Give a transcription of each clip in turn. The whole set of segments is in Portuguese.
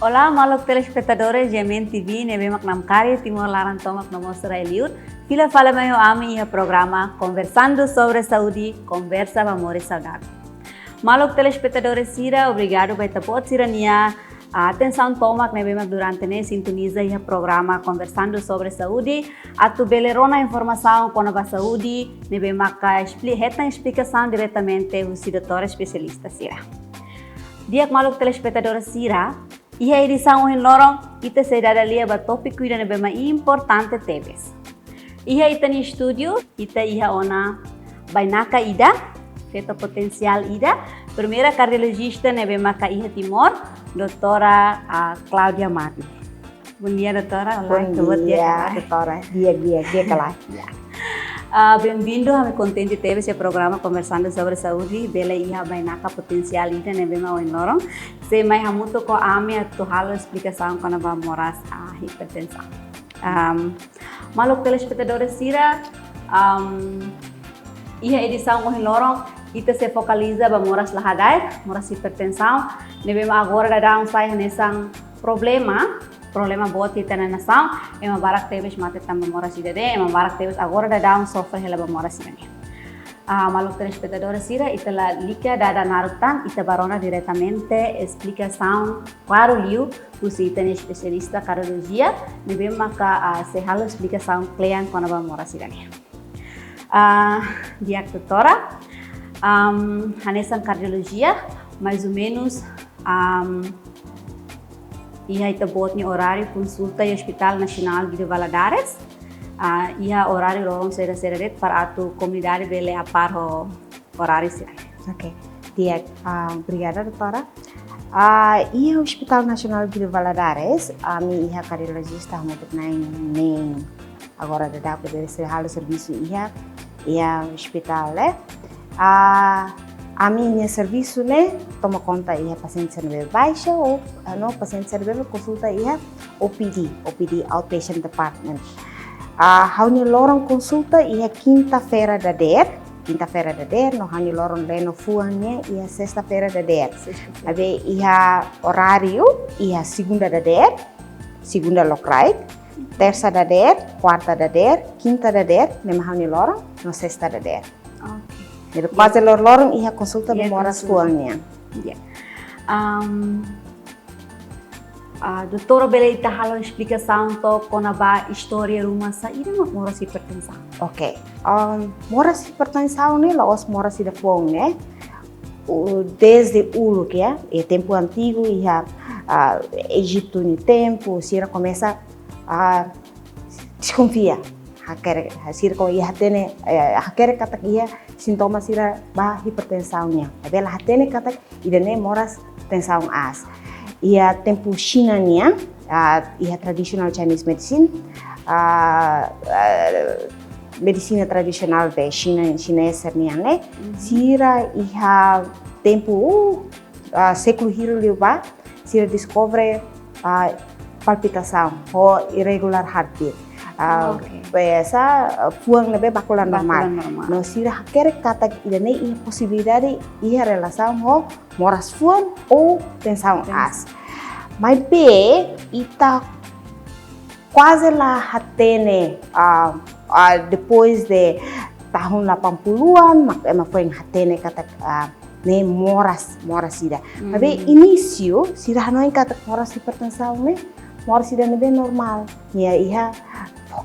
Olá, maluk telespectadores de MN TV, nebe maknam karya timor laran tomak namo serai liut. Fila fala mayo ami ia programa Conversando Sobre Sau, conversa com amor e saudável. Maluk telespectadores sira, obrigado por tapot sirania. Atenção tomak nebe mak durante ne sintoniza ia programa Conversando Sobre Sau. Atu belerona informação com a saúde, nebe mak explicação diretamente o doutor especialista sira. Dia maluk telespectadores sira, ia edição em lorong ita sedada lia ba topik kuida nebe ma importante tebes. Ia ita ni studio, ita ia ona bainaka ida, feta potencial ida, primeira cardiologista nebe maka ia Timor, doutora Cláudia Martin. Bom dia, doutora. Olá, bom dia, doutora. Dia kalah. Bem-vindo a me contente teve esse programa Conversando Sobre Saúde, bela ia bainaka potencial ida nebe ma em lorong. Se mai hamuto ko ami at tuhalo explicação quando va moras a hipertensaun. Maluk telespectadores sira, ia edição com lorong ita se focaliza ba moras lahadai, moras hipertensaun, nebe ma agora da down sai nesang problema buat kita na nação, e ma barak tebes mate tamba moras ida de, ma barak tebes agora da down sofre hela ba moras ida. Maluk telespectadores sira, ita la lika dada narutan, ita barona diretamente explicação claro liu, usi ita ni especialista cardiologia, nebe maka se halo explicação klean quando ba moras ida ne. Dia doutora, hanesan cardiologia, mais ou menos ia ita bot ni horário consulta e Hospital Nacional de Valadares. Ia horário lorong sera para a tu comunidade bele a par ho horário sira. Ok. Dia, obrigada doutora. Ia Hospital Nacional de Valadares, mi ia cardiologista muito nem agora da poder ser halo serviço ia hospital a minha serviço toma conta ia paciente cerebral baixa ou não paciente cerebral consulta ia OPD outpatient department. Hauni lorong consulta ia quinta-feira da der, no hauni lorong leno fuangnya ia sexta-feira da der. Abe ia horário ia segunda da der, segunda lokrait, terça da der, quarta da der, quinta da der, nem hauni lorong, no sexta da der. Jadi quase lorong ia consulta de moras fuangnya. Doutora bela ita halo explicação to kona ba história rumah sa ida mak moras hipertensaun. Ok. Moras hipertensaun ni laos moras ida fuang desde ulu que é tempo antigo ia Egito ni tempo sira começa a desconfia. Sira ko ia hatene hakere kata ia sintoma sira ba hipertensaunnya. Bela hatene kata ida ne moras tensaun as. Ia tempo China nia, ia traditional Chinese medicine, medicina tradicional de China chinesa nia ne, sira ia tempo século hiru ba, sira descobre palpitação ou irregular heartbeat. Biasa fuang lebe bakulan normal. No sira hakere kata ida ne ia possibilidade ia relação ho moras fuang ou tensaun as. Mas be ita quase lá hatene depois de tahun 80-an mak foi hatene kata ne moras ida. Mas be início sira hanoin kata moras hipertensaun ne moras ida ne be normal. Ia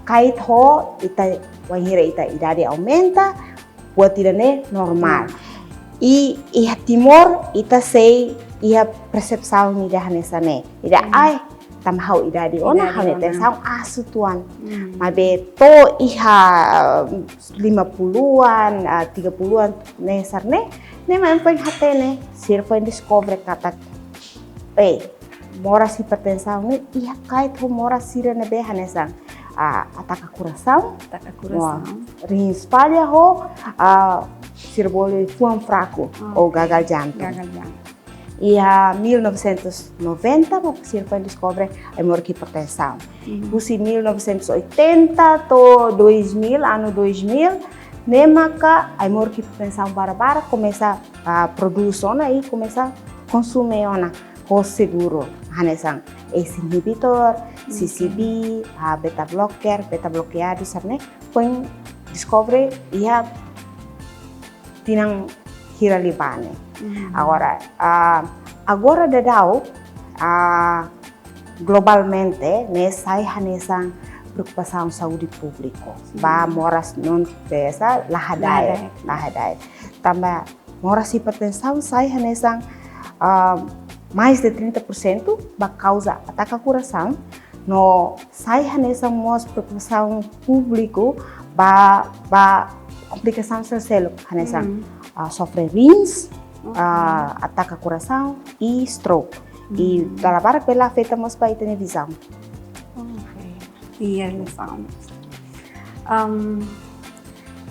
kait ho ita wanhira ita idade aumenta buat ida ne normal. Ia Timor ita sei ia percepção ida hanesane ida ai tamhau idade ona hane tensaun asu tuan. Mabe to iha 50-an 30-an nesarne ne mampeng hatene sir foi discover kata moras hipertensaun ne ia kait ho moras sira ne be hanesan ataque coração, rim espalha ou circulou fuam fraco ou gagal jantung. E a 1990 o foi descobre a morte hipertensão. Em 1980 to 2000 ano 2000 nemaka a morte hipertensão bara começa a produção e começa a consumir ona host seguro. Hanesang ACE inhibitor, CCB, beta bloqueado, sarne, põe discovery ia tinang hiralipane. Agora dadao globalmente ne sai hanesang preocupação saúde público. Ba moras non pesa lahadai. Tambah moras hipertensão sai hanesang mais de 30% ba causa ataque ao coração. No sai hanesang mos preocupação público ba complicação cerebral hanesang sofre rins, ataque ao coração e stroke. E para pela afeta mos pa itene visão. Iya,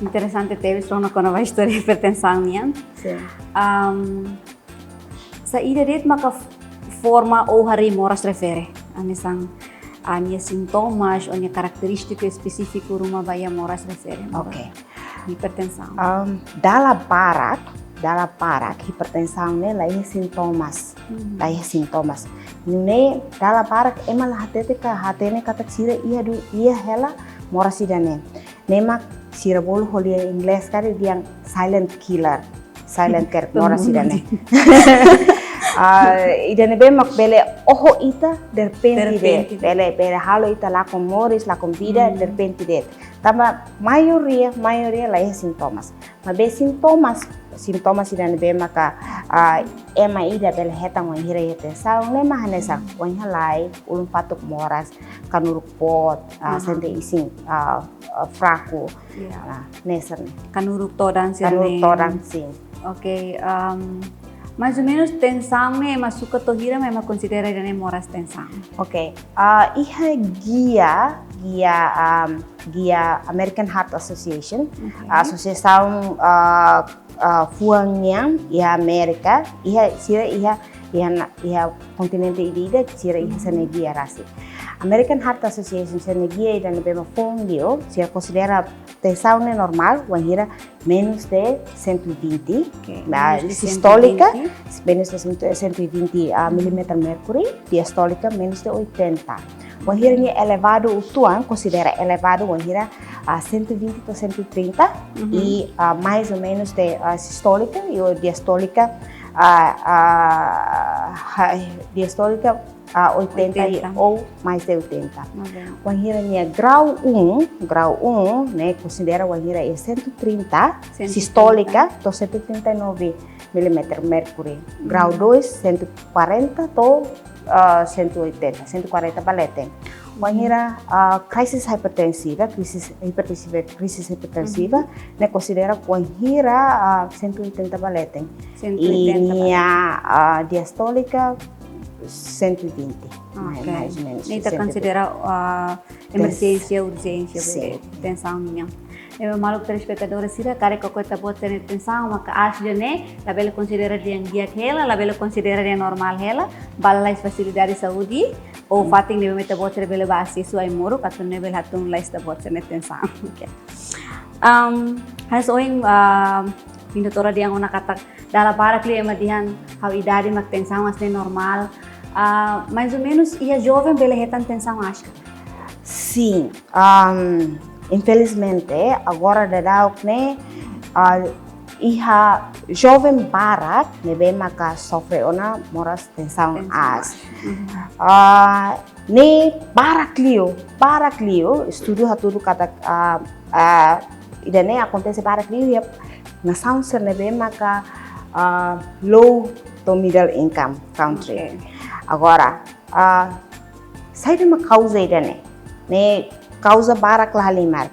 interessante teve só na nova história de hipertensão niyan. Sa ida dit maka forma ou hari moras refere anisang ania sintomas ou ania karakteristika específico ruma baya moras refere. Hipertensão. Dala parak hipertensão ne lain sintomas. Ne dala parak emal hatene kata sira ia hela moras idane. Nemak sira bolu holia inglês kare diang silent killer moras idane. Idane be mak bele oho ita derpenti bele halo ita la com moris la com vida derpenti det. Tama maioria lain sintomas. Mas be sintomas idane be maka ema ida bele hetang wan hira hipertensão ne mahanesa wan halai ulun patuk moras kanuruk pot sente ising fraco nessa kanuruk todan sim. Ok, mais ou menos tensão me masuka tohira me considera idane moras tensão. Ok, iha guia American Heart Association, associação fuangnya iha Amerika, iha kontinente ida sira iha sana guia rasi. American Heart Association sana guia ida bema fondio, sira considera tensão normal, wahira menos de 120, sistólica menos de 120 milímetros mercury, diastólica menos de 80. Wahira ni elevado utuan considera elevado wahira 120 a 130 e mais ou menos de sistólica e diastólica 80 ou mais de 80. Wahira ni grau 1, né, considera wahira é 130, sistólica 139 milímetros mercury. Grau 2 140 to 140 balete. Wahira crisis hipertensiva, ne considera wahira 180 balete. E nia diastólica 120. Mais ou menos. Nita considera emergência, urgência, tensão minha. Eu malu telespectadores sira kare kokoi tabot sene tensão maka asja ne labelo considera dia giat hela labelo considera dia normal hela balais facilidade saúde ou fating ne meta bot sene belo basi suai moro katun ne bel hatun lais tabot sene tensão. Okay. Has oing pindutora dia ngona kata dala para kli madihan how idade mak tensão asne normal. Mais ou menos ia jovem bele hetan tensão acha. Sim. Infelizmente, agora dadao ne iha jovem barak nebe maka sofre ona moras tensaun as. Ne barak liu estudo haturu kata idane acontece barak liu ya na sound ser nebe maka low to middle income country. Agora sai de uma causa idane ne causa barak lahalimar.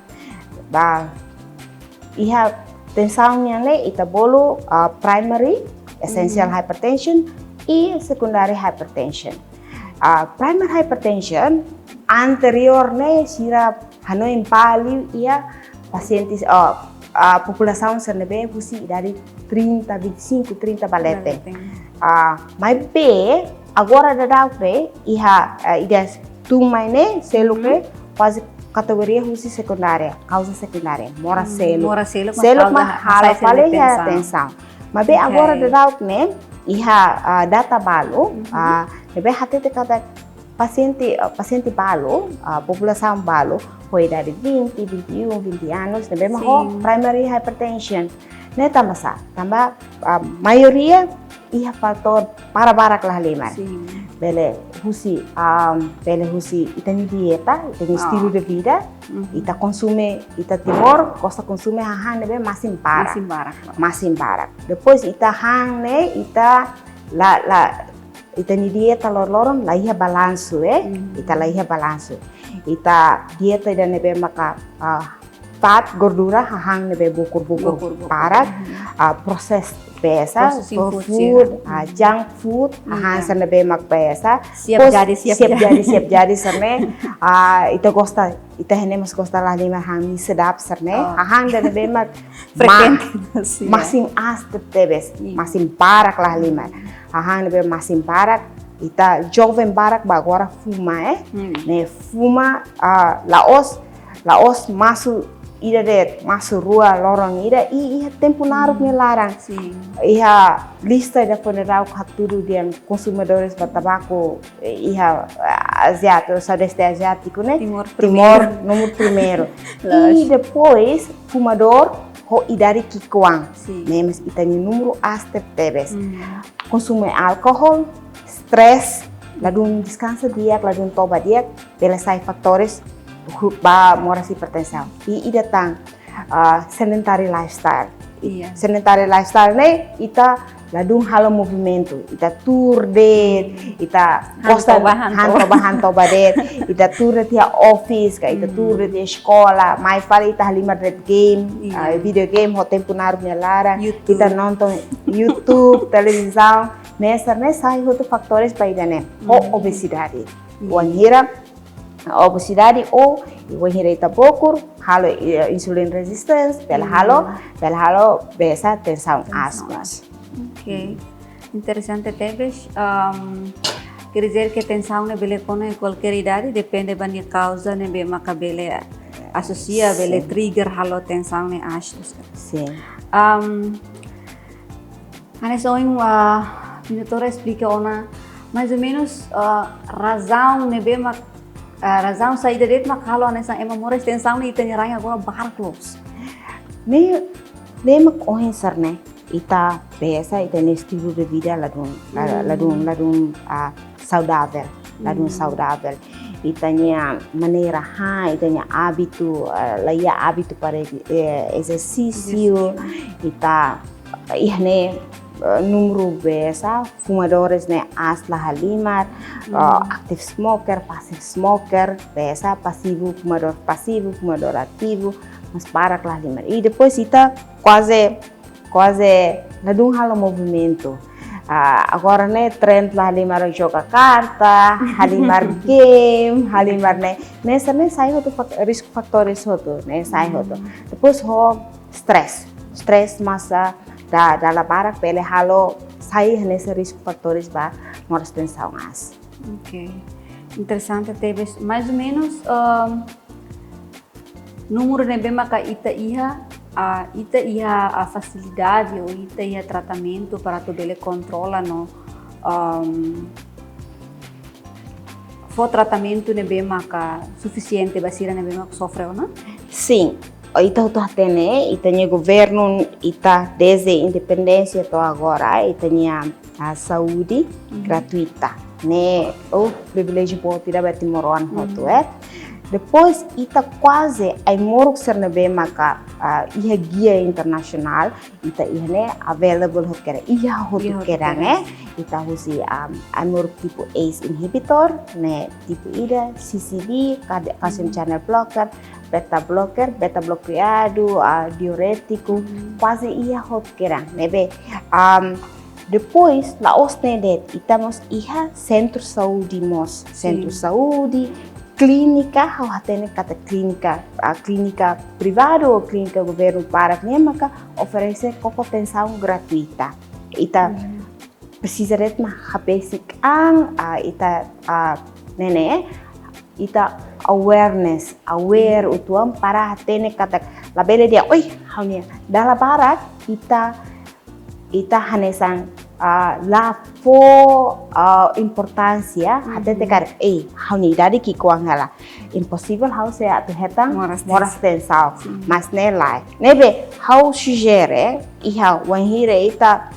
Iha tensaunya ne ita bolo primary essential hypertension e secondary hypertension. Primary hypertension anterior ne sira hanoin pali ia pacientes população sernebe husi dari 30, 25, 30 balete. Mas be agora dadau pre iha idas tumaine seluke quase categoria husi secundária, causa secundária, selo mas hala fale a tensão. Mas bem agora de dar né, iha data balo, nebe hati te kata paciente balo, população balo, foi dari 20, 21, 20 anos, nebe maho primary hypertension. Neta masa, tambah maioria iha faktor para barak lah limar. Bele husi itani dieta, itani estilo de vida, ita consume, ita timor, costa consume hang nebe masin barak. Depois ita hang ne, itani dieta lor-loron la iha balanço, ita la iha balanço. Ita dieta ida nebe maka fat, gordura, hang nebe bukur parak, proses pesa, food, junk food, hang sa nebe magpesa. Siap jadi serne, ita hene mas gosta lah lima hang ni sedap serne, hang da nebe mag masim as tebes, masim parak lah lima, hang nebe masim parak. Ita jovem barak ba agora fuma, ne fuma laos masuk rua lorong ida iha tempo naruk ne larang. Iha lista da funeral haturu dian consumidores tabako iha asiático, sudeste asiático, né? Timor número primeiro. E depois fumador ho idari kikuang. Nemes itani número aste tebes. Consume álcool, stress, ladun descansa diak, ladun toba diak, belesai fatores ba moras hipertensaun. I datang sedentary lifestyle. Sedentary lifestyle ne ita ladung halo movimento, ita tour det, ita costa bahan toba det, ita tour tia office, ka ita tour tia sekolah, mai fala ita halima red game, video game ho tempo naru larang, ita nonton YouTube, televisão, nessa sai outro fatores para idane, ho obesidade. Obesidade ou wanhira ita bokur, halo insulin resistance, bela halo besa tensaun asmas. Ok, interessante Tebes. Quer dizer que tensão ne bele em qualquer idade, depende da causa ne be maka bele associa bele trigger halo tensão ne asmas. Sim. Ane soing minutora explica ona mais ou menos razão ne be mak razão saída det mak halo ane sang ema moras tensão ne itanya raya agora bar close. Ne mak ohen sarne. Ita biasa ita ne estilo de vida ladun saudável, itanya maneira itanya hábito, laia hábito para exercício, ita ihne número biasa fumadores ne asla halimar, active smoker, passive smoker, biasa passivo, fumador ativo, mas para lah limar. E depois ita quase ladung halo movimento. Agora né trend lah halimar joga carta, halimar game, halimar nessa sai outro risco fatores outro, né sai outro. Depois stress massa da barak pele halo sai nesse risco fatores ba moras tensaun as. Ok, interessante Tebes. Mais ou menos número ne bem maka ita a facilidade ou ita ia tratamento para tu bele controla no for tratamento ne bem maka suficiente basira ne bem maka sofre ou não? Sim, ita atene itanya governo ita desde independência to agora itanya a saúde gratuita ne o privilégio bom tira bati moron hoto Depois ita quase ai morok ser na be maka iha guia internasional ita ihne available hot kera iha hot kera ita husi amor tipo ACE inhibitor ne tipo ida CCB calcium channel blocker beta bloqueado diurético quase iha hot kera nebe depois laos nedet itamos iha centro saúde clínica, atene kata clínica privada ou clínica governo para maka oferece tensaun gratuita. Ita precisa de basic ita aware utuam para atene kata labele dia, oi haunia dala barat ita hanesang lá for importância até tegar hau ni dari ki kuang hala impossível hau se atu hetang moras tensaun mas ne lai nebe hau sugere iha wanhire ita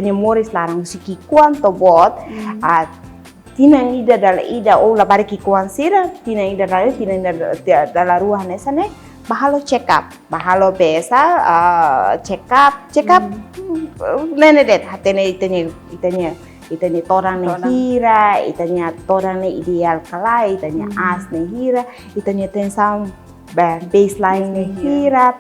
ni moris larang siki kuang to bot tinang ida dala ida o la bari ki kuang sira tinang ida dala ruah nesa ne bahalo check up bahalo besa check up nene det hatene itanya torang ne hira itanya torang ne ideal kalai itanya as ne hira itanya tensaun baseline ne hira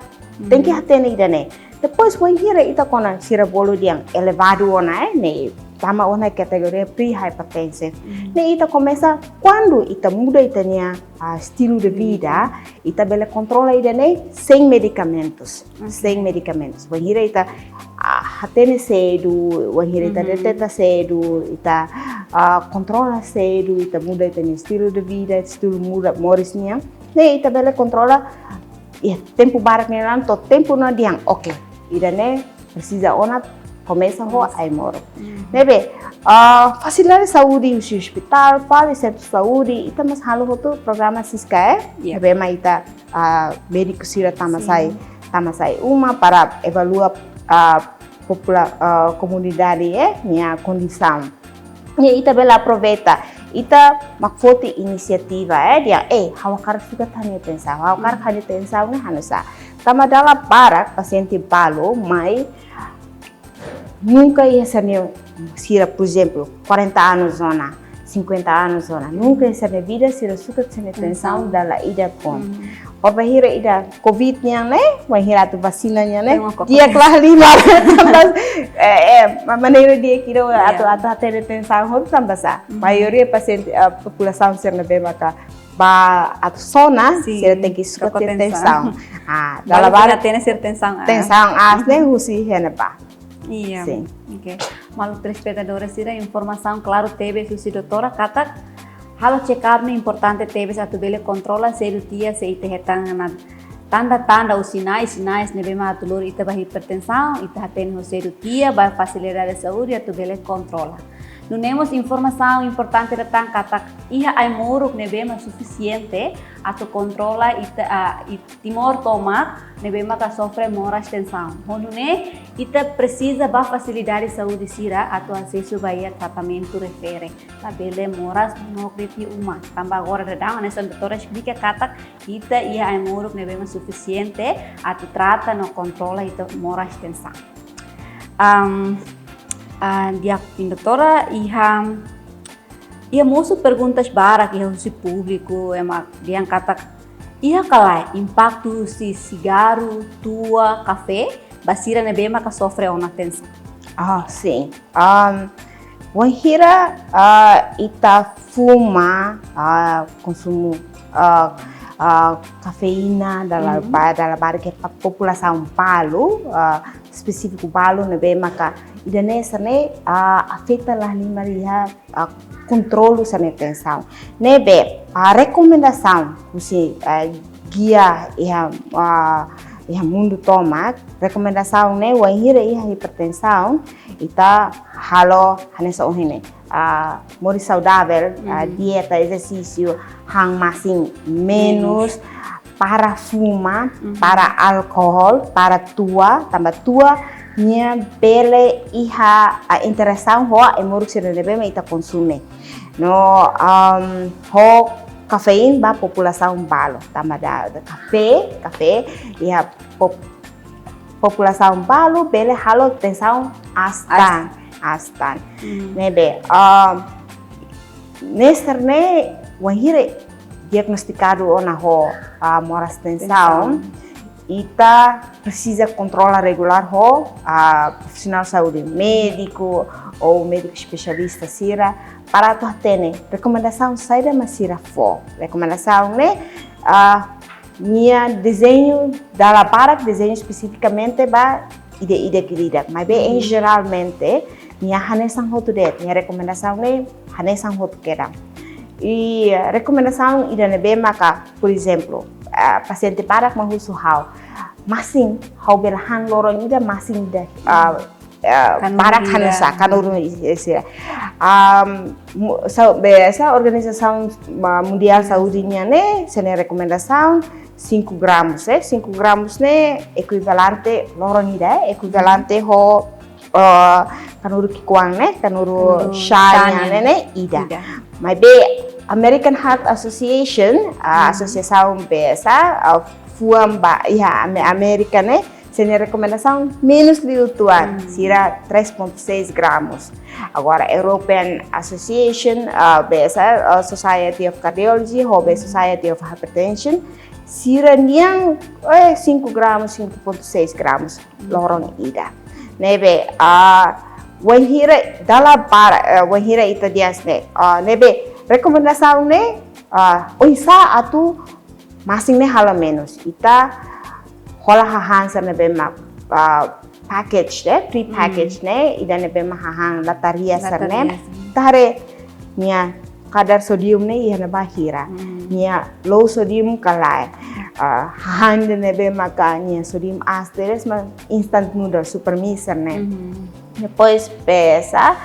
tengki hatene idane depois when hira ita kona sira bolo diang elevado ona ne tama ona categoria pre-hypertensive. Ne ita começa quando ita muda itanya estilo de vida, ita bele controla idane sem medicamentos. Sem medicamentos. When hira ita hatene cedo, when hira ita deteta cedo, ita controla cedo, ita muda itanya estilo de vida, estilo muda morisnya. Ne ita bele controla tempo barak nelan to tempo na diang. Okay. Idane precisa ona começa a moro. Nebe, facilidade de saúde, o hospital, fala centro de saúde, ita mas halo hotu programa Siska nebe ma ita médico sira tamasai uma para evaluar comunidade minha condição. E ita bela aproveita, ita makfoti inisiativa dia hawakar fica tanya tensão, hawakar kani tensão ne hanusa. Tama dala para paciente balo, mas nunca ia ser sira, por exemplo, 40 anos zona, 50 anos zona, nunca ia ser vida sira suka tsene tensão dala ida pon. Orba hira ida covid nya ne, wan hira tu vacina nya ne, dia kelah 5 maneira dia kira atau atene tensão hot tambasa. Maioria paciente população ser na bemaka ba atau sona sira tem que suka tensão. Dalam bara tene ser tensão. Tensão as ne husi hena ba. Iya, oke. Malu telespectadores sira informação claro teve se doutora kata halo check up ne importante teve satu bele controla se dia se ite hetang na tanda os sinais ne bema tulur ite ba hipertensão ite haten ho se dia ba facilidade de saúde atu bele controla. Não temos informação importante tentang kata iha ai moruk ne bema suficiente atau controla e timor toma ne bema ka sofre moras tensaun. Honune ita precisa ba facilidade de saúde sira atau acesso baia tratamento refere. La bele moras no kriti uma. Tambah agora redang nessa doutora explica kata ita iha ai moruk ne bema suficiente atau trata no controla ita moras tensaun. Dia doutora ia moço perguntas barak ia si público dia kata ia kalai impacto si cigarro tua café basira ne bema ka sofre ona tensão. Sim. Wanhira ita fuma consumo cafeína dalam barca população Palu específico Palu ne bema ka idane sane afeta lah lima liha controlo sane tensão nebe recomendação você guia ia mundo toma recomendação ne wanhira ia hipertensão ita halo hanesa ohine moris saudável dieta exercício hang masing menos para fuma para álcool para tua tambah tua nya bele iha interação ho emoruk sira bema ita consume no ho cafeína ba população balo tambah da café iha população balo bele halo tensão astan nebe nesterne wahire diagnosticado ona ho moras tensaun ita precisa controlar regular ho profissional saúde médico ou médico especialista sira para tu tene recomendação saída masira fo recomendação ne minha desenho dala para desenho especificamente ba ide querida mas bem em geralmente minha hanesang hotu det minha recomendação ne hanesang hotu queda e recomendação ida nebe maka por exemplo paciente para mahusu hau masing hau belahan lorong ida masing da para kanasa kanuru isira. Biasa Organização Mundial Saúde-nya ne sene recomendação 5 gramos, 5 gramos ne equivalente lorong ida, equivalente ho kanuru kikuang ne, kanuru shanya ne ida. Mas be American Heart Association, associação biasa fuam ba ya Amerika ne sene recomendação menos liutuan, sira 3,6 gramos. Agora European Association, biasa Society of Cardiology, hobe Society of Hypertension, sira niang 5 gramos, 5,6 gramos lorong ida. Nebe wahira dala para wahira ita dias ne nebe rekomendasaun ne oisa atu masing ne hala menos ita hola hahansa nebe ma package ne pre-package ne ida nebe ma hahang lataria sarne tare nia kadar sodium ne ihana bahira nia low sodium kalai hahang nebe maka nia sodium asteres ma instant noodle super miser ne depois pesa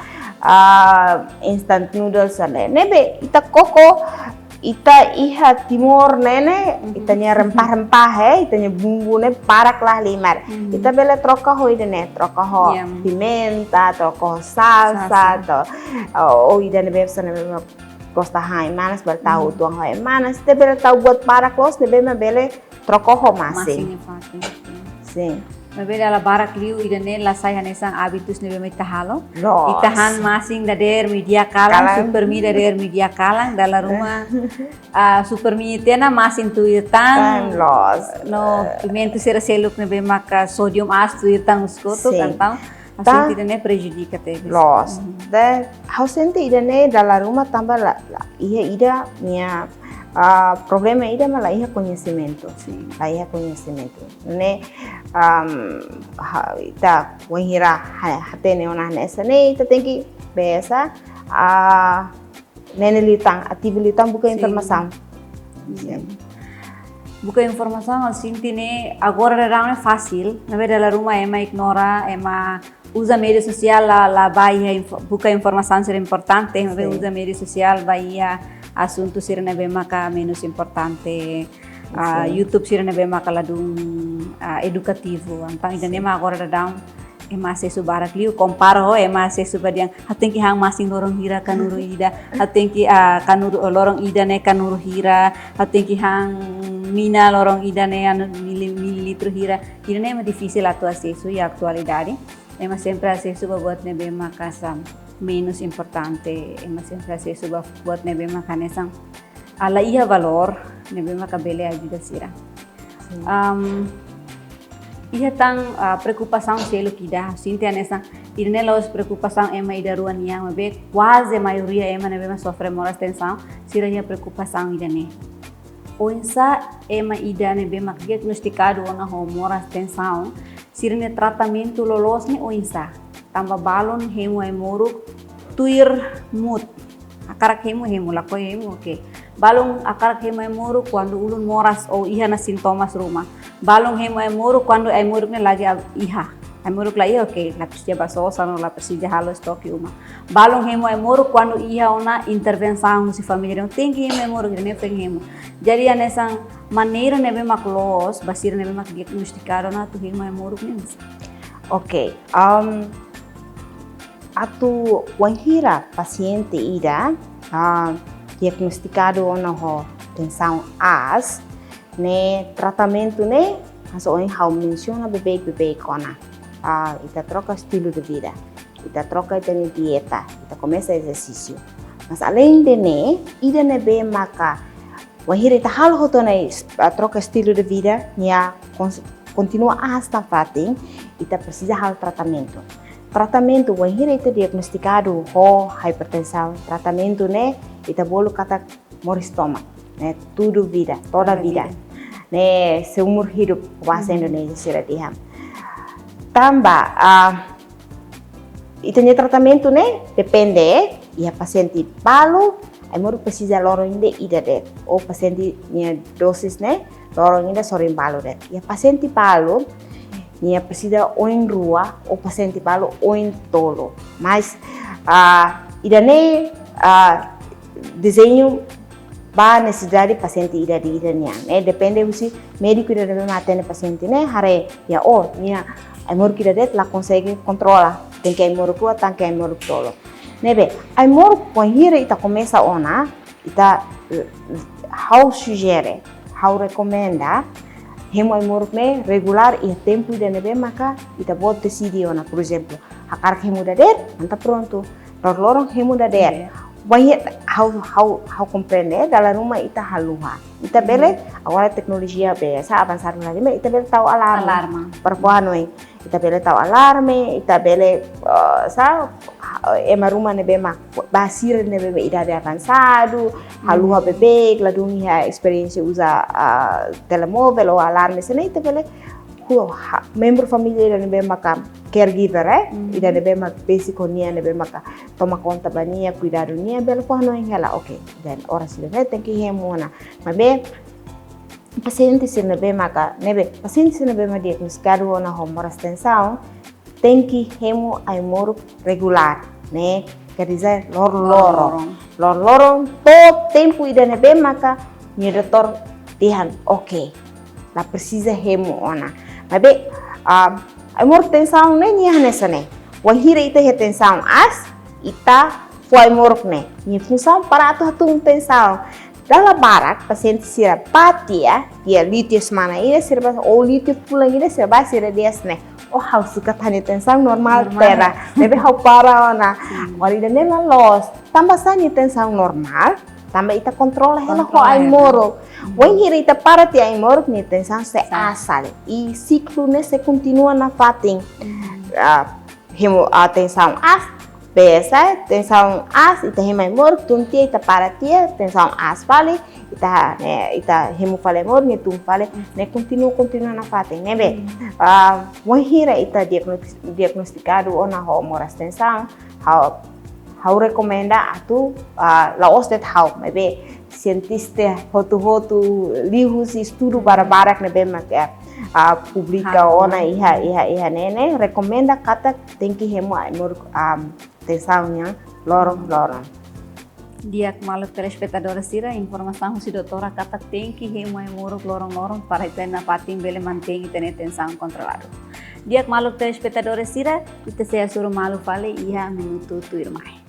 instant noodles ne nebe ita koko ita iha timur nene itanya rempah-rempah itanya bumbu ne parak lah limar ita bele troka ho idene troka ho pimenta troka ho salsa to idane bebsa ne gosta hai manas bertahu tuang hai manas te bele tahu buat parak los ne bele troka ho masing sim. Mabeda la barak liu idane la saya nesang habitus nebe mai tahalo. Itahan masing dader media kalang super mi dader media kalang dalam rumah super mi tena masing tu irtang los no pimenta sira seluk nebe maka sodium as tu irtang usko tu kantang asin idane prejudica te los de hausente idane dalam rumah tambah la iya ida mia problema ida malah ia conhecimento, lah ia conhecimento. Ne ita wahira hatene ona nessa ne ita tem biasa nene litang atibilitang buka informação. Buka informação assim tine agora é fácil, na verdade la rumah ema ignora ema usa media social la baia buka informação ser importante, ema usa media social baia assunto sira nebe maka menos importante YouTube sira nebe maka ladung edukativo antang idane ma agora dadang ema se subarak liu comparo ho ema se subadiang hatenki hang masing lorong hira kanuru ida hatenki kanuru lorong ida ne kanuru hira hatenki hang mina lorong ida ne mililitro hira idane ema difícil atu acesso e atualidade ema sempre acesso buat nebe maka sam menos importante ema sempre acesso buat nebe maka nesang ala ia valor nebe maka bele ajuda sira ia tang preocupação selo kida sinte nesang irne los preocupação ema ida ruan yang be quase maioria ema nebe ma sofre moras tensaun sira ia preocupação ida ne oinsa ema ida nebe mak diagnosticado ona ho moras tensaun sira ne tratamento lolos ne oinsa tambah balon hemu emuruk tuir mut akarak hemu lako hemu oke balong akarak hemu emuruk quando ulun moras ou iha na sintomas rumah balong hemu emuruk quando emuruk ne lagi iha emuruk la iha oke la persija basosa no la persija halo stoki uma balong hemu emuruk quando iha ona intervenção si família tem que hemu emuruk ne feng hemu jadi anesang maneira nebe mak los basir nebe mak diagnosticado na tu hemu emuruk ne oke atu wahira paciente ida diagnosticado ona ho tensão as ne tratamento ne aso oi how menciona bebê ona ita troca estilo de vida ita troca de dieta ita começa exercício mas além de ne ida ne be maka wahira ita hal hoto ne troca estilo de vida nia continua hasta fating ita precisa hal tratamento wahira ita diagnosticado ho hipertensaun tratamento ne ita bolu kata moristoma ne tudo vida toda vida ne seumur hidup bahasa Indonesia sira diham tambah itanya tratamento ne depende ia paciente balu amor precisa lorong inde ida de o paciente nia dosis ne lorong inde sorin balu de ia paciente balu nia precisa oin rua o paciente balo oin tolo. Mas idane desenho ba necessidade paciente ida di idania, né? Depende se médico ida deve atende paciente, né? Hare ya nia amor que ida lá consegue controlar, tem que amor rua, tem que amor tolo. Nebe, amor põe hira ita começa ona, ita how sugere, how recomenda hemo amor me regular e tempo ida nebe maka ita bot decidi ona, por exemplo, hakar hemo dader, anta pronto. Lorong hemo dader. Banyak how compreender dalam rumah ita haluha. Ita bele awal teknologi biasa avançada lagi, ita bele tahu alarma. Perempuan ita bele tahu alarme, ita bele ema rumah nebe mak basir nebe ida de avançado, haluha bebek, ladungi ha experiência usa telemóvel ou alarme, sene ita bele membro família nebe maka caregiver, ida nebe mak basic nia nebe maka toma conta bania, cuidado nia, bela por não ela, ok, dan ora sila tem que remona, mas be paciente se nebe maka nebe paciente se nebe ma diagnosticado na Moras Tensaun tem que remo amor regular, né? Quer dizer lorong todo tempo ida nebe maka ni doutor dihan, ok, la precisa remo ona, mas be amor tensaun ne nia nesane. Wahira ita tensaun as ita foi morne. Ni função para atu tensaun. Dalam barak paciente sira patia dia litio semana ini sira ou litio pulang ini sira sira desne. Oh how suka tani tensaun normal tera. Deve how para ona. Wali nela los. Tambah sani tensaun normal. Tambah ita kontrola hela ho ai moro. Wahira ita para tia ai moro ni tensaun se asal. I ciclo ne se continua na fating. Hemo tensaun as biasa tensaun as ita hemai mor tuntia ita para tia tensaun as vale ita hemo fale mor ni tum fale ne continua na fating nebe wahira ita diagnosticado ona ho Moras Tensaun how recomenda atu la ostet how mebe cientista hotu livros estudo barak nebe mak publica ona iha nene recomenda kata tem que remo amor tensaun yang lorong. Dia malu telespectadora sira informação se doutora kata tem que remo amor lorong para ita na pating bele mantém ita tensaun controlado. Dia malu telespectadora sira ita saya suruh malu fale iha minuto tu irmai.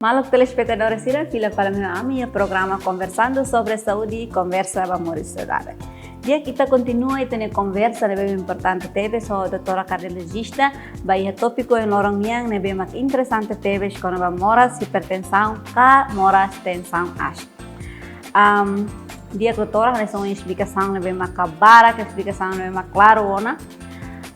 Malu telespectadores sira fila para meu programa Conversando Sobre Sau de Conversa Moras Tensaun. Dia kita continua e tem conversa nebe importante teve so doutora cardiologista baia tópico em orang yang nebe mak interessante teve com a moras hipertensaun ka Moras Tensaun as. Dia doutora nessa uma explicação nebe mak bara que explicação nebe mak claro ona.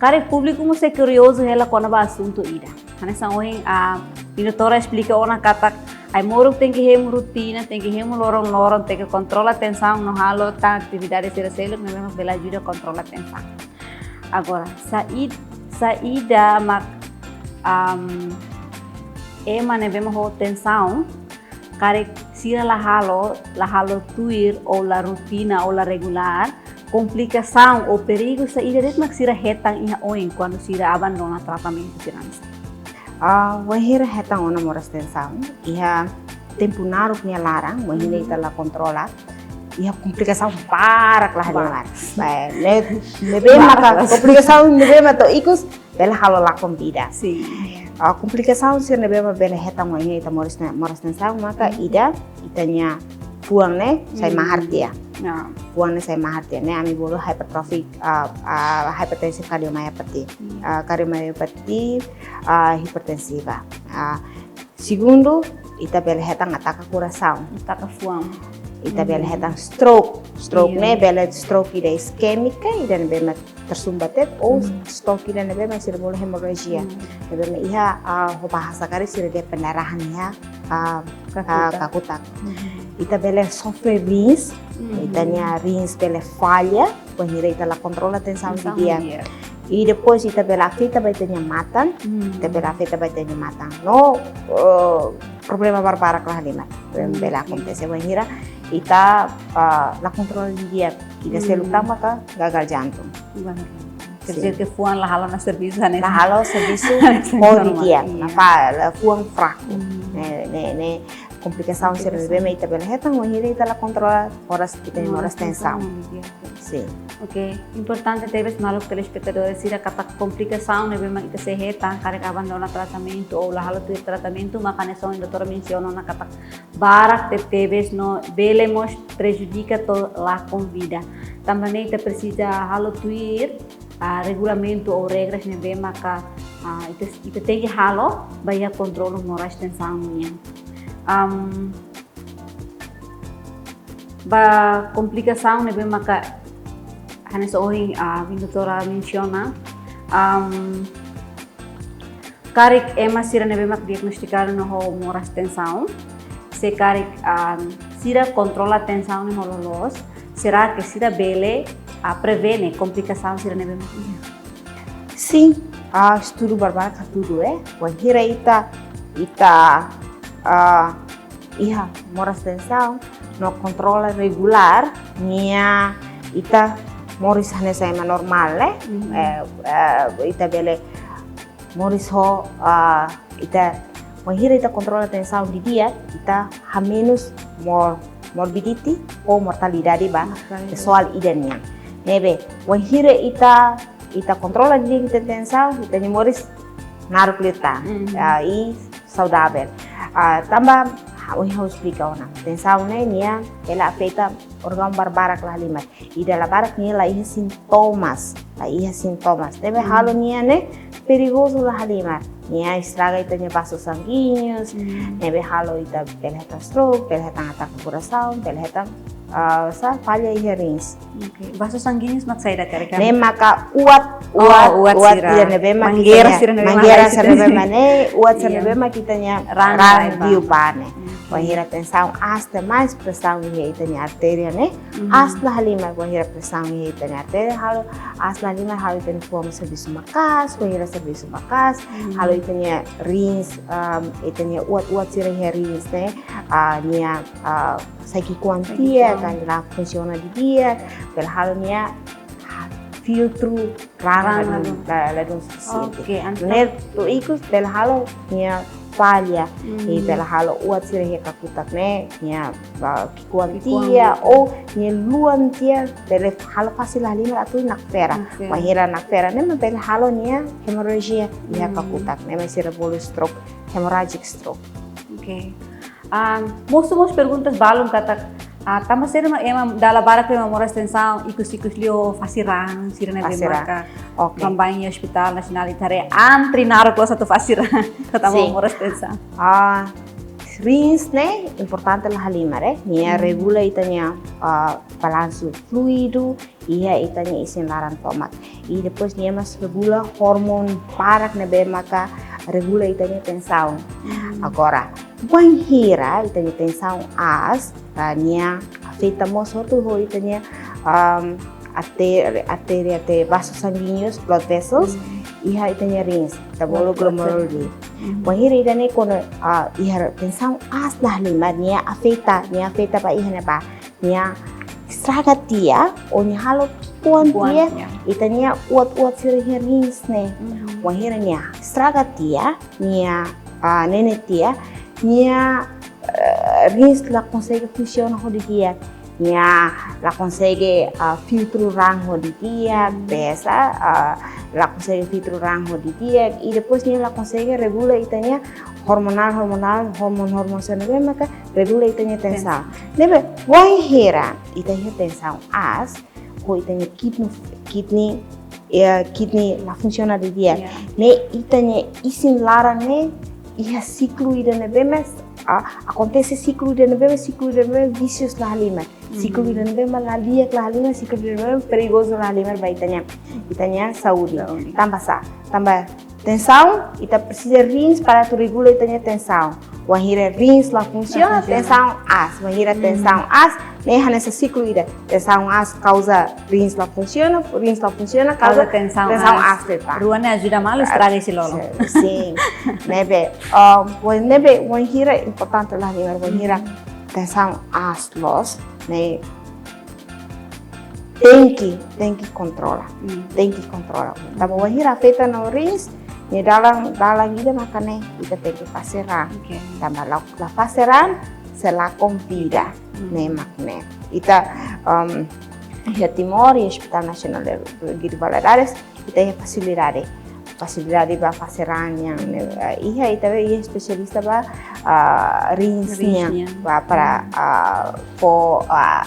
Cara público muito curioso ela com o assunto ida. Nessa hoje a doutora explica ona kata ai moro tem que remo rotina, tem que remo lorong, tem que controlar a tensão no halo tá atividade cerebral, nós vamos bela ajuda a controlar a tensão. Agora, saída mak ema nevemos ho tensão, care sira la halo tuir ou la rotina ou la regular, complicação ou perigo saída det mak sira hetang iha oin quando sira abandona tratamento siransa. Wahira hetang ona Moras Tensaun, iha tempo naruk nia larang, wahira ita la controla, iha komplikasaun parak lah dengar. Baik, nebe maka komplikasaun nebe mato ikus bela halo lakon bida. Komplikasaun sir nebe ma bela hetang wahira ita Moras Tensaun maka itanya puang ne saya mahartia. Puang ne saya mahartia. Ne ami bolo hypertrophic hypertensive cardiomyopathy. Cardiomyopathy hipertensiva. Segundo, ita bela hetang ataka coração. Ataka fuang. Ita bela hetang stroke. Stroke ne bela stroke ida ischemica ida ne bela tersumbatet ou stroke ida ne bela cerebral hemorrhagia. Ne bela iha ho bahasa kari sira dia pendarahan iha kakutak. Ita bela sofre rins, itanya rins bela falha, wahira ita la controla tensão dia. E depois ita bela afeta vai ter matang, ita bela afeta vai ter matang. No problema barbara lah lima. Bela acontece banhira ita la controle dia. Ida selu tama ka gagal jantung. Quer dizer que fuan la halo na serviço né? La halo serviço pode dia, na fa fuang fraco. Ne complicação cerebral ita bela hetang banhira ita la controla moras tensaun. Sim. Ok, importante talvez maluk telespectadores sira kata complicação ne bema ita se heta karek abandona tratamento ou la halo tu tratamento makanya são doutor mencionou na kata barak talvez no belemos prejudica to la com vida. Também ita precisa halo tuir regulamento ou regras ne bema ka ita tem halo baya controlo moras tensaun nya. Ba complicação ne bema ka hanes ohi doutora menciona karik ema sira ne bema diagnosticar no ho moras tensaun se karik sira controla tensaun ne hololos será que sira bele prevene complicação sira ne bema sim estudo barbara ka tudo wahira ita iha moras tensaun no controla regular nia ita moris hanya sama normal ita bele moris ho ita wahira ita kontrola tensaun di dia ita menos morbidity ou mortalidade ba soal idannya nebe wahira ita kontrola di dia tensaun ita ni moris naruh lita i saudável tambah hoje eu explico na tensaun nia ela afeta órgão barbara lah lima e dela barak nia la iha sintomas deve halo nia ne perigoso lah lima nia estraga itanya vasos sanguíneos deve halo ita pelheta stroke pelheta ataque coração pelheta falha iha rins vasos sanguíneos mak saida kareka ne maka uat sira nebe manggera sira ne uat sira nebe kitanya rang diupane wahira tensaun hasta mais pressão iha itanya artéria ne hasta halima wahira pressão iha itanya artéria halo hasta halima halo itanya forma serviço makas wahira serviço makas halo itanya rins itanya uat sira iha rins ne nia saiki kuantia kan la funciona di dia pel halo nia filtro rara la dos suficiente ne to ikut pel halo nia falha e pel halo uat sira he kakutak ne nia kuantia ou nia luantia pel halo fasil halima atu nakfera wahira nakfera ne pel halo nia hemorragia nia kakutak ne sira bolo stroke hemorrhagic stroke. Okay. Most perguntas balong katak tama sira ema dala barak ema moras tensaun ikus lio fasirang sira ne bemaka kampanha hospital nasional itare antri naro klo satu fasirang katama moras tensaun rins ne importante lah halima nia regula itanya balanço fluido ia itanya isin laran tomat e depois nia mas regula hormon parak ne bemaka regula itanya tensaun agora banhira itanya tensaun nia afeta mosoto ho itanya arteria vasos sanguíneos blood vessels iha itanya rins tabolo glomeruli banhira itanya kono iha tensaun lah lima nia afeta pa iha ne ba nia estraga tia o nia halo kuan tia itanya uat sira rins ne banhira nia estraga tia nia nene tia nia rins la consegue funcionar ho di dia nia la consegue filtro rang ho di dia pesa la consegue filtro rang ho di dia e depois nia la consegue regula itanya hormon sana maka regula itanya tensaun nebe wai hera itanya tensaun ho itanya kidney la funciona di dia ne itanya isin larang ne iha ciclo ida ne bemes acontece ciclo ida ne bemes vicious lah lima ciclo ida ne bemes la dia lah lima ciclo ida ne bemes perigoso lah lima ba itanya saúde tambah tensão, ita precisa rins para tu regular itanya tensão. Wahira rins lá funciona, tensão as. Wahira tensão as, nem nesse ciclo ida. Tensão as causa rins lá funciona, causa tensão as. Ruannya ajuda malu estraga esse lolo. Sim, nebe. Wahira importante lah dengar wahira tensão as los, né? Tem que controlar. Tá bom, wahira feita no rins. Ni dalam ida makanya kita tegi paseran. Tambah la paseran selakon vida ne makne. Ita ya Timor e Hospital Nacional de Valadares kita ya facilidade ba paseran yang iya ita especialista ba rinsnya ba para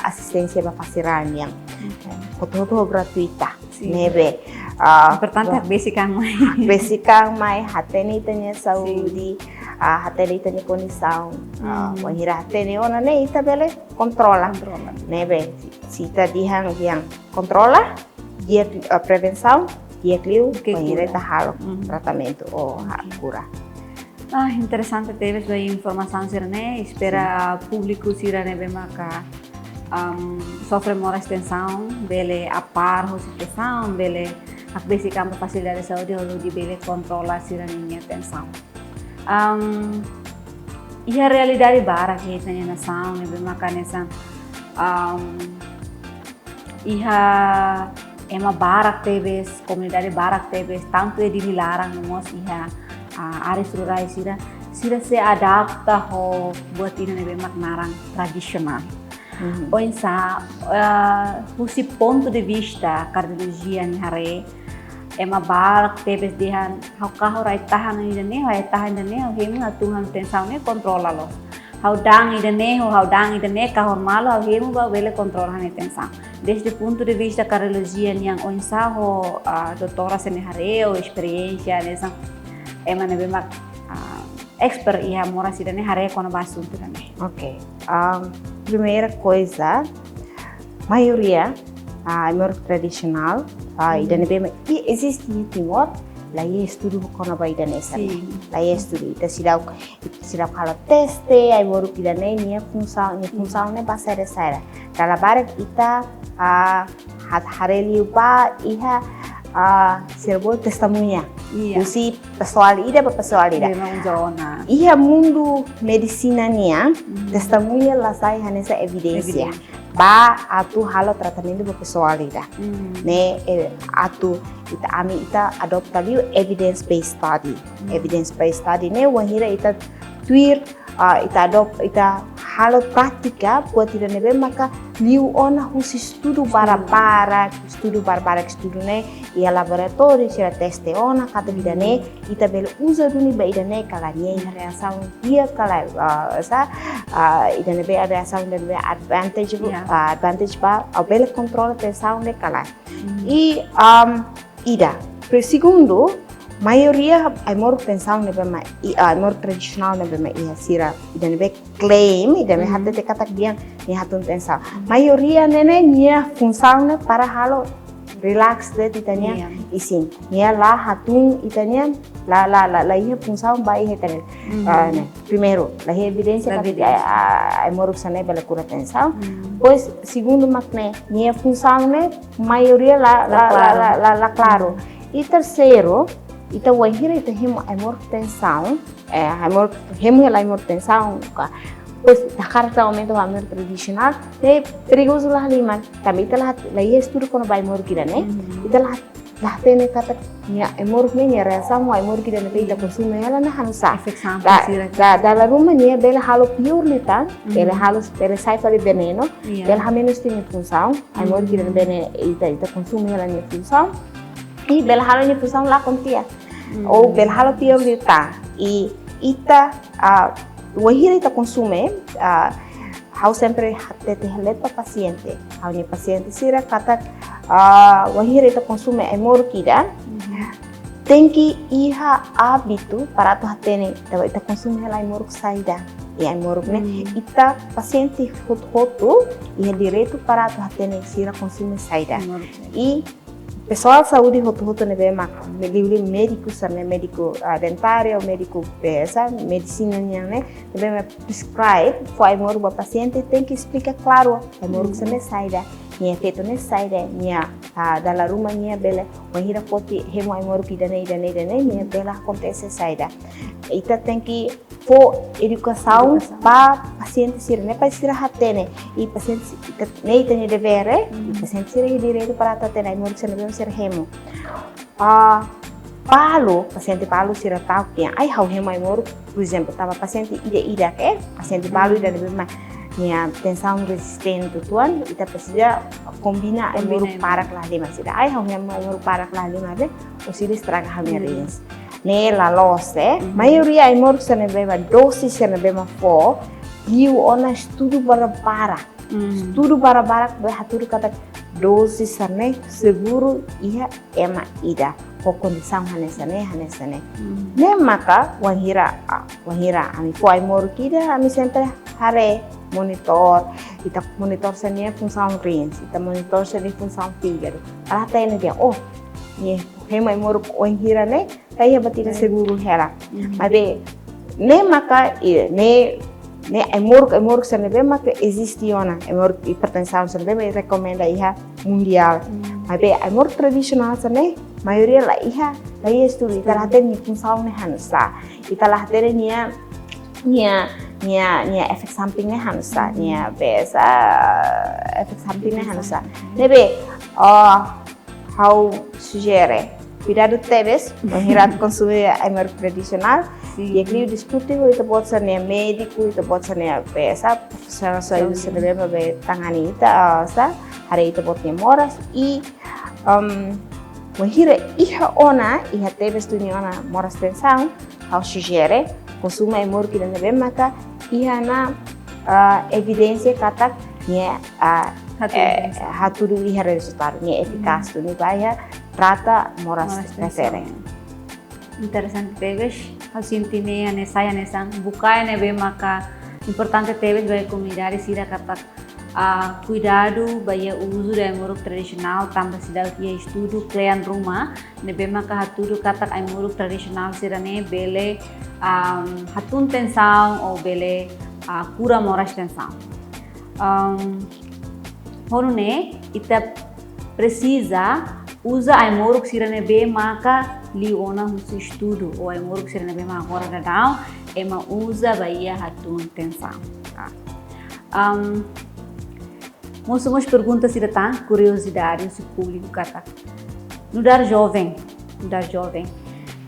assistência ba paseran yang foto gratuita. Nebe. Importante basic ang mai hateni tanya saúde, hateni tanya condição, wahira hateni ona ne ita bele controla. Nebe, se ita dihan yang controla, dia prevenção, dia clio, wahira ita halo tratamento ou cura. Interessante teves ba informação sirane, espera público sirane be maka sofre Moras Tensaun, bele apar hospitação, bele akbesikan facilidade de saúde ou de bele controla siraninha tensão. E a realidade bara que tem na saúde, né, bem makanesa. Iha ema barak tebes, komunidade barak tebes, tanto é dilarang mos iha ares rurai sira se adapta ho buat ini bem maknarang tradisional. Ou sa husi ponto de vista cardiologia ni hare ema barak tebes dihan hau rai tahan ni dane hai tahan dane hemu atungan tensão ne controla lo hau dang idane kahor malo hemu ba bele controla ne tensão desde ponto de vista cardiologia ni yang onsa ho doutora sene hare ou experiência nessa ema ne bemak expert iha Moras idane hare kono basunto dane. Ok. Primeira coisa, maioria é tradicional, e existe em Timor, lá é estudo com a idanesa, lá é estudo, então se dá o teste, aí moro que dane minha função né passa de sair, dalam barang kita hari lupa iha serbo testemunha. Usi pessoal ida. Ia mundo medicina nia, testemunha lá sai nessa evidência. Ba atu halo tratamento para pessoal ida. Ne atu ita adopta liu evidence based study. Evidence based study ne wahira ita tuir ita halo prática buat tidak nebe maka liu ona husi estudo para estudo ne ia laboratório sira teste ona kata bidane ita bel usa duni ba idane kala nia reação dia kala idane be reação de be advantage ba bel controle tensão ne kala e ida per segundo maioria amor tensão ne bema amor tradisional ne bema ia sira idane be claim idane hatte kata dia ni hatun tensão maioria nene nia função ne para halo relax de itanya isin nia la hatun itanya la ia função ba ia tene primeiro la evidência kata amor sane bela cura tensão pois segundo makne nia função ne maioria la claro e terceiro ita wahira ita hemu amor tensão amor tensão pois Jakarta aumento amor tradisional é perigoso lah liman também ita lah estudo quando vai amor kira né ita lah tene kata nia amor nia reação amor kira né ita consume ela na hansa dalam rumah nia bela halo pure litan bela halo bela sai para veneno bela menos tem função amor kira né ita consume ela nia função e bela halo nia função lá contia ou bela halo pure litan e ita wahira ita consume hau sempre tete lepa paciente hau ni paciente sira kata wahira ita consume amor kida tem que iha hábito para tu hatene ita consume ela amor saída e amor ne ita paciente foto iha direito para tu hatene sira consume saída e pessoal saúde hotu nebe mak livre médico sarne médico dentário médico pesa medicina né nebe prescribe for ai moro paciente tem que explicar claro ai moro sarne saída nia feito ne saída nia dalla rumah nia bela wahira poti hemo ai moro idane nia bela acontece saída ita tem que for educação para paciente sirne para istirahat ne e paciente ne tem dever e paciente sirne direito para tatena ai moro sarne ser hemo palo paciente palo sira tau que ai hau hemo ai moro por exemplo tava paciente ida ke paciente palo ida lebih mah nia tensão resistente tuan ita precisa combina ai moro para kelas 5 sida ai hau hemo ai moro para kelas 5 be o sira estraga hamerins nela losse maioria ai moro sene beba dosis sene beba fo liu ona estudo para estudo para haturu kata dosis sane seguro ia ema ida ko condição hanesane ne maka wahira ami fo ai moro kida ami sempre hare monitor ita monitor sane função rins ita monitor sane função fígado ala tene dia oh ye hema ai moro wahira ne kaya batira seguro hera mas ne maka ne ai moro sene be maka existe ona ai moro hipertensaun sene be recomenda iha mundial mas ai moro tradisional sene maioria la iha la estudo ita tem função ne hansa ita la tem nia efek samping ne hansa nia besa efek samping ne hansa nebe how sugere cuidado teves mengirat consumir ai moro tradisional e aqui discute itu pode ser médico itu pode ser pesa profissional saúde se deve be tangani ita sa hari itu pode moras e mengira iha ona iha teves tu ona moras tensaun how sugere consuma ai moro que deve maka iha na evidência kata nia haturu iha resultado nia eficaz tu ni bahaya trata moras tensaun. Interessante teves hasintine anesang bukai nebe maka importante teves bagi comunidade sira kata cuidado bagi uso da muruk tradisional tambah sidau ia estudo klean rumah nebe maka haturu kata ai muruk tradisional sira ne bele hatun tensaun ou bele cura moras tensaun honune ita precisa usa ai muruk sira nebe maka liona husu estudo ou ai moro que será bem agora da down ema usa bahia hatun tensaun Moço pergunta se tá curiosidade se público kata no dar jovem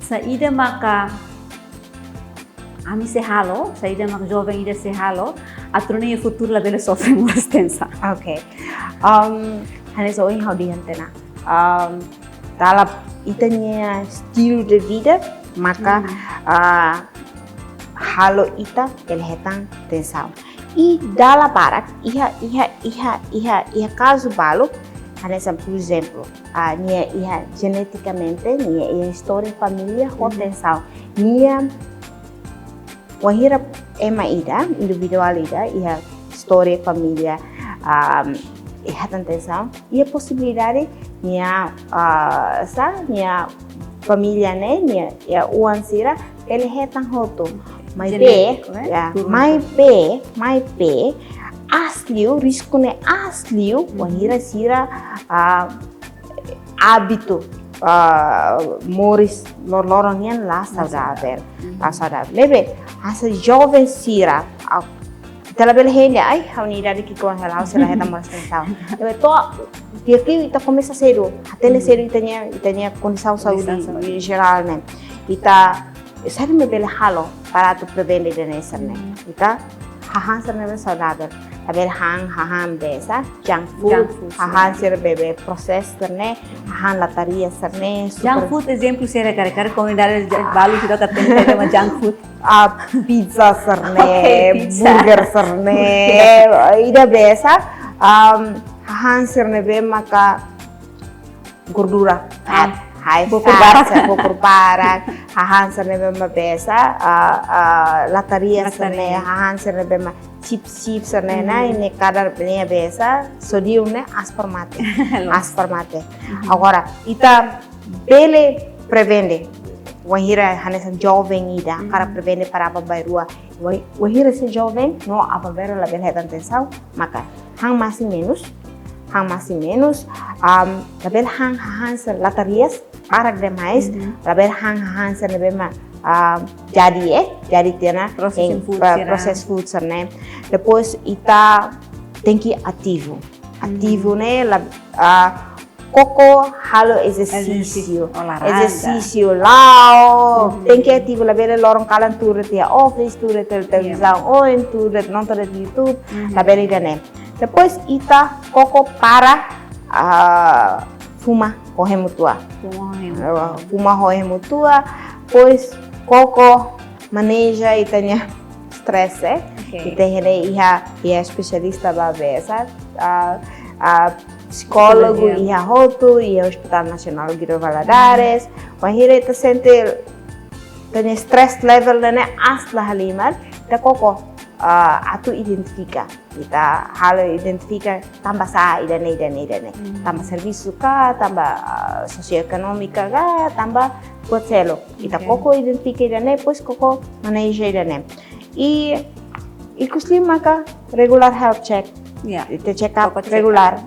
saída maka ami se halo saída maka jovem ida se halo atrone e futuro la bela sofre moras tensaun okay hanes oi how diantena dalam itanya estilo de vida maka halo ita kelihatan tensaun e dala barak iha caso balo por exemplo iha geneticamente iha história família com tensaun wahira ema ida individual ida iha história família iha tensaun iha possibilidade nia família né nia uan sira ele hetang hoto mai pe asliu risco ne asliu wahira sira hábito moris loronian la saudável lebe asa jovem sira Talabel hele ai a unidade que com ela se ela moras tensaun. Eu tô aqui ita começa cedo, até cedo itanya condição saúde em geral né. Ita sabe me bela halo para tu prevenir nessa né. Ita hahan serna saudável. Abel hahan besa junk food hahan ser bebe process né. Hahan lataria serne. Junk food exemplo será cara comunidade balu sudah katanya tema junk food. Pizza serne, burger serne, ida biasa hahan serne be maka gordura fat, high fat, bukur barat, hahan serne be ma biasa lataria serne, hahan serne be ma chips na ini kadar benia besa sodium ne aspar mate agora ita bele prevende wahira hanesan jovem ida para prevende para apa bairua wahira se jovem no apa bairua la bele hipertensaun maka hang masih menos label hang hansa latarias para demais label hang hansa nebema jadi tiana process food né depois ita tem que ativo né coco halo exercício lá tem que ativo label lorong kalan tur tia office tur televisão ou em tur não tur YouTube label ida depois ita coco para fuma corre mutua pois coco maneja itanya stress ita here iha especialista ba besa psicólogo iha hotu iha Hospital Nacional Giro Valadares wahire ita sente tanya stress level na asla halimar ita coco atu identifica kita halo identifica tambah sa idane tambah serviço ka tambah socioeconômica ka tambah buat selo kita koko identifica idane pois koko maneja idane e kusli maka regular health check ita check up regular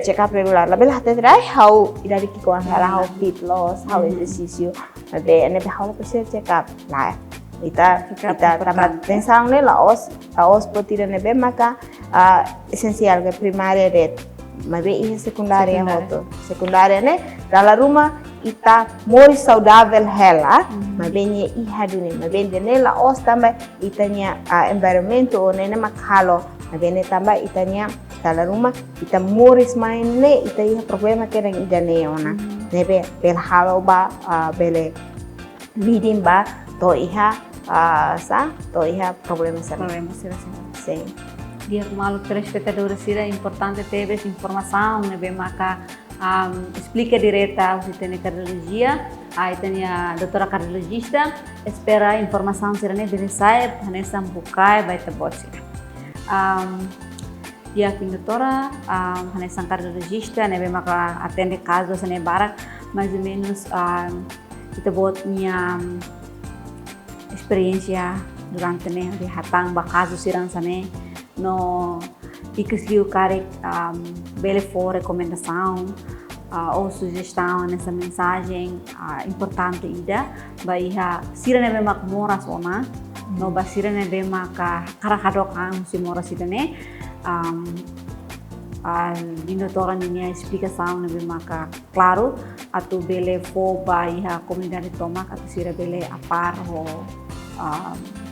check up regular label hate dai how idari ki ko how fit loss how exercise be ane be how check up lah ita tambah tensão ne laos potira ne be maka esencial ke primária red mas be e secundária hoto secundária ne dalam rumah ita more saudável hela mas be ne iha dune mas be ne laos tambah itanya environment o ne makalo mas be ne tambah itanya dalam rumah ita more main ne ita iha problema ke dengan ida ne ona ne be bel halo ba bele leading ba to iha problema será sim dia malu telespectadores sira importante ter essa informação né bem marca explica direta o sistema de cardiologia aí tem a doutora cardiologista espera informação sira né bem sai nessa bukai vai ter bot dia a doutora nessa cardiologista né bem marca atende casos né barak mais ou menos kita buat minha experiência durante né de hatang bakaso sirang sane no ikisliu karek bele for recomendação ou sugestão nessa mensagem importante ida baiha sirane bemak moras ona no basirane bemaka karakadok si moras ida ne doutora minha explicação na bemaka claro atau bele for baiha comunidade tomak atau sira bele apar ho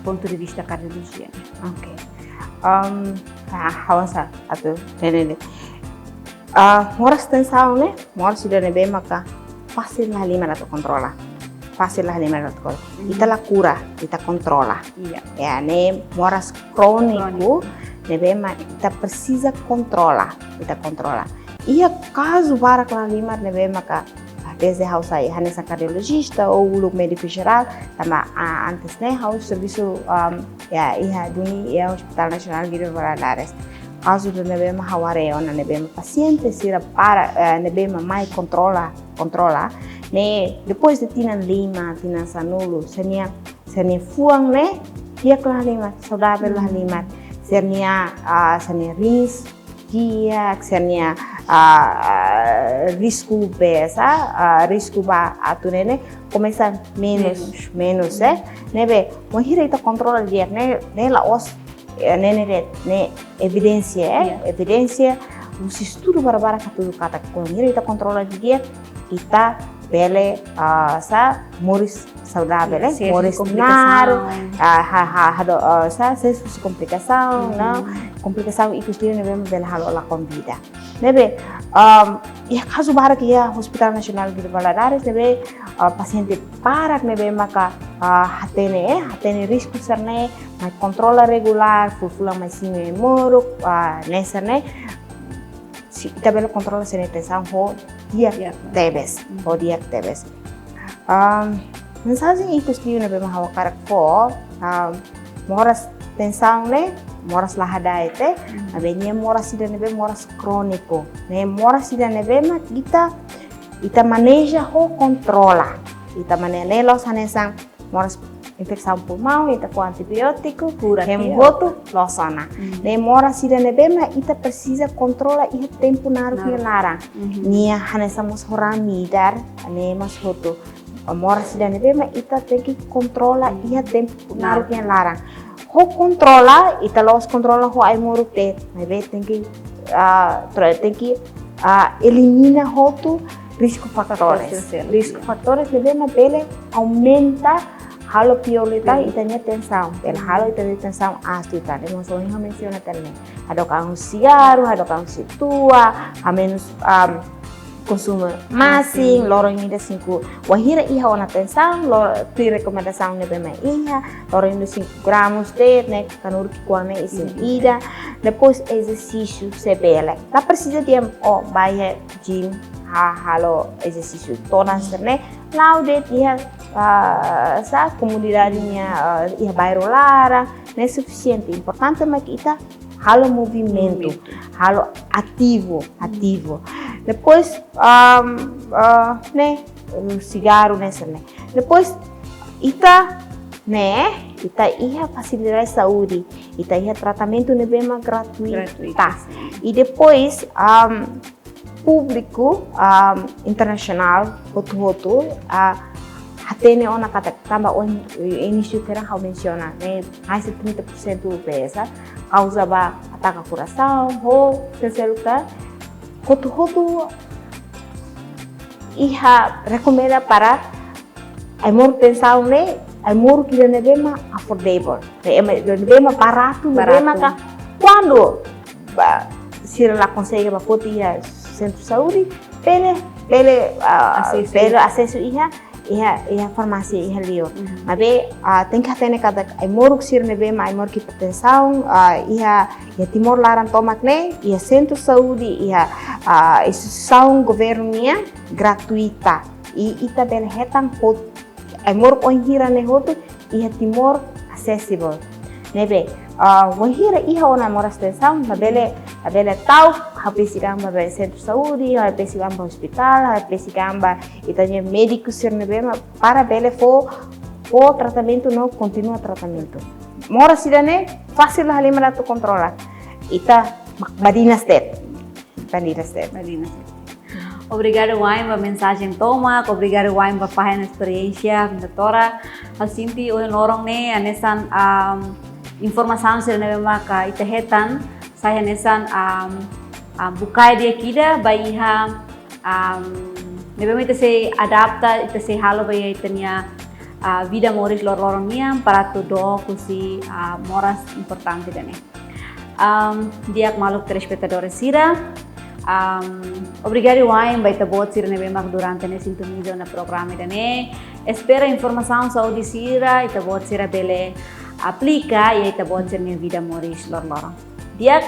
ponto de vista cardiologia. Okay. Hawasa atau nene. Moras Tensaun ne, moras sudah nebe maka fácil lah lima atau controla. Ita la cura, ita controla. Ya, ne moras crônico nebe ma ita precisa controla, ita controla. Ia caso para com lima nebe maka desde house aí, hanessa cardiologista ou o médico geral, também antes né, house serviço ia duni ia Hospital Nacional Giro Valadares. Caso do nebema haware ona nebema paciente sira para nebema mai controla, né, depois de tinan lima, tinan sanulo, senia fuang né, dia kelah lima, saudável lah lima, senia rins, dia, senia risco besa, risco ba atunene começa menos nebe mohira ita controla dia ne la os ne evidência os estudo bara katudu kata ko mohira ita controla dia ita bele moris saudável moris nar se complicação não complicação itu sendiri nebe bele halo la convida nebe ya caso bara que ya Hospital Nacional Giro Valadares nebe paciente para nebe maka hatene risco serne mai controla regular fulfula mai sime moro nessa ne si ita bele controla sene tensão ho dia tebes mensagem itu sendiri nebe mahawakarak po moras hipertensaun ne moras lahadai te, abe nia moras sida nebe moras kroniko. Ne moras sida nebe ma ita maneja ho controla. Ita maneja los hanesang moras infecção pulmão, ita com antibiótico, hemboto, losana. Ne moras sida nebe ma ita precisa controla iha tempo naru que larang. Nia hanesang mos horamidar, ne mas hoto. Moras sida nebe ma ita tem que controla iha tempo naru que larang. Ho controla, ita los controla ho ai moruk te, nebe tem que elimina hotu risco factores. Risco factores nebe ma bele aumenta halo piolita itanya tensão, el halo itanya tensão ácida, né? Nós vamos mencionar também. Ada kang cigarro, ada kang situa, a menos consumo masing, lorong ini 5. Wahira iha ona tensão, ti recomendação ne bema iha, lorong ini 5 gramos de, né? Kanur que quame isin ida. Depois exercício sebele. Tá precisa de baia gym, halo exercício tonas, né? Laude iha sa comunidadnya iha bairro lara, não é suficiente. Importante mas kita halo movimento, halo ativo. Depois né cigarro nessa né. Depois ita iha facilidade saúde, ita iha tratamento ne bema gratuito. E depois público internacional outro Atene ona kata tambah início que era menciona, né? Mais de 30% pesa causa ba ataque coração, ho seseluta, hotu iha recomenda para amor tensaun ne, amor que ne bema affordable, ne bema barato, ne bema ka quando se ela consegue ba poti centro de saúde, pele acesso iha farmácia iha lio. Mabe tem que ter cada moruk sir nebe ma mor hipertensaun iha timor laran tomak ne iha centro de saúde iha instituição governia gratuita e ita bel hetang hot mor onhira ne hotu iha timor accessible nebe onhira iha ona moras tensaun mabele tau habis gamba ba centro de saúde, habis gamba hospital, habis gamba itanya médico ser nebema para bele fo tratamento no continua tratamento. Mora sidane fácil halima to controla. Ita badina step. Obrigado Waim ba mensagem toma, obrigado Waim ba pahen experiência doutora. Hasimpi o norong ne anesan informação ser nebema ka itehetan saya nesan bukai dia kida baiha nebema ita se adapta ita se halo baiha itanya vida moris lorongnya para todo kusi moras importante dane dia maluk telespectadores sira obrigado Waim baita bot sira nebema durante ne sintonizo na programa dane espera informação saúde sira ita bot sira bele aplica e ita bot sira vida moris lorong dia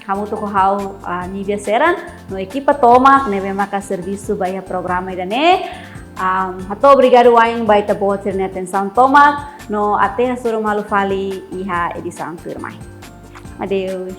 kamu tuh kau nivia seran no equipa toma nebe maka serviço baia programa idane hato obrigado Waim baita boter ne atenção toma no até a suru malu fali iha edição firmai adeus